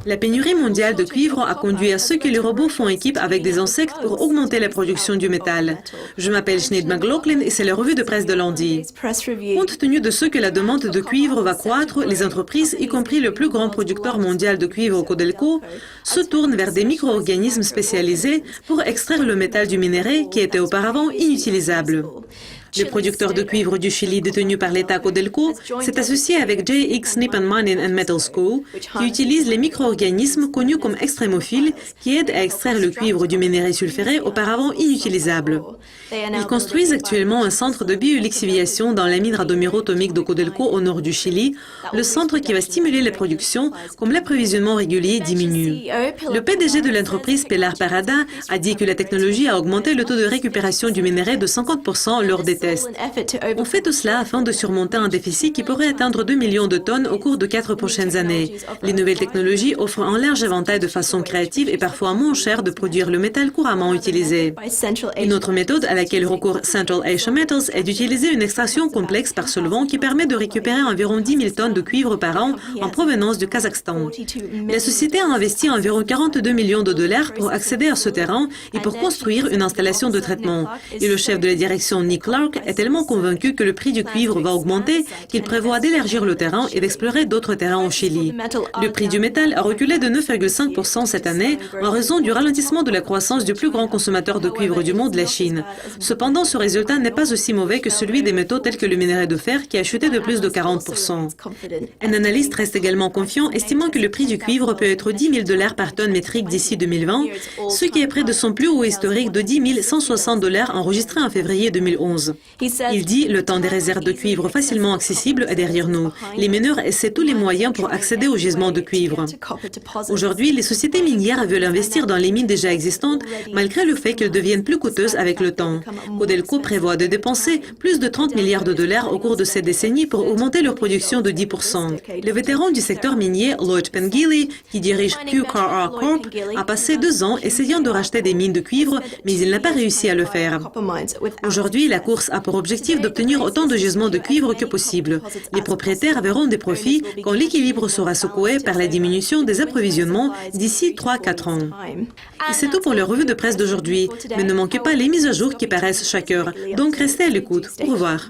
La pénurie mondiale de cuivre a conduit à ce que les robots font équipe avec des insectes pour augmenter la production du métal. Je m'appelle Sinead McLaughlin et c'est la revue de presse de lundi. Compte tenu de ce que la demande de cuivre va croître, les entreprises, y compris le plus grand producteur mondial de cuivre Codelco, se tournent vers des micro-organismes spécialisés pour extraire le métal du minerai qui était auparavant inutilisable. Le producteur de cuivre du Chili détenu par l'État Codelco s'est associé avec JX Nippon Mining and Metals Co., qui utilise les micro-organismes connus comme extrémophiles qui aident à extraire le cuivre du minerai sulfuré auparavant inutilisable. Ils construisent actuellement un centre de biolixiviation dans la mine Radomiro-Tomic de Codelco au nord du Chili, le centre qui va stimuler la production comme l'approvisionnement régulier diminue. Le PDG de l'entreprise Pilar Parada a dit que la technologie a augmenté le taux de récupération du minerai de 50% lors des tests. On fait tout cela afin de surmonter un déficit qui pourrait atteindre 2 millions de tonnes au cours de 4 prochaines années. Les nouvelles technologies offrent un large éventail de façons créatives et parfois moins chères de produire le métal couramment utilisé. Une autre méthode à laquelle recourt Central Asia Metals est d'utiliser une extraction complexe par solvant qui permet de récupérer environ 10 000 tonnes de cuivre par an en provenance du Kazakhstan. La société a investi environ 42 millions de dollars pour accéder à ce terrain et pour construire une installation de traitement. Et le chef de la direction, Nick Clark, est tellement convaincu que le prix du cuivre va augmenter qu'il prévoit d'élargir le terrain et d'explorer d'autres terrains au Chili. Le prix du métal a reculé de 9,5% cette année en raison du ralentissement de la croissance du plus grand consommateur de cuivre du monde, la Chine. Cependant, ce résultat n'est pas aussi mauvais que celui des métaux tels que le minerai de fer qui a chuté de plus de 40%. Un analyste reste également confiant, estimant que le prix du cuivre peut être 10 000 dollars par tonne métrique d'ici 2020, ce qui est près de son plus haut historique de 10 160 dollars enregistré en février 2011. Il dit « Le temps des réserves de cuivre facilement accessibles est derrière nous. Les mineurs essaient tous les moyens pour accéder aux gisements de cuivre. » Aujourd'hui, les sociétés minières veulent investir dans les mines déjà existantes, malgré le fait qu'elles deviennent plus coûteuses avec le temps. Codelco prévoit de dépenser plus de 30 milliards de dollars au cours de cette décennie pour augmenter leur production de 10%. Le vétéran du secteur minier, Lloyd Pengilly, qui dirige QKR Corp, a passé 2 ans essayant de racheter des mines de cuivre, mais il n'a pas réussi à le faire. Aujourd'hui, la course a pour objectif d'obtenir autant de gisements de cuivre que possible. Les propriétaires verront des profits quand l'équilibre sera secoué par la diminution des approvisionnements d'ici 3-4 ans. Et c'est tout pour la revue de presse d'aujourd'hui. Mais ne manquez pas les mises à jour qui paraissent chaque heure. Donc restez à l'écoute. Au revoir.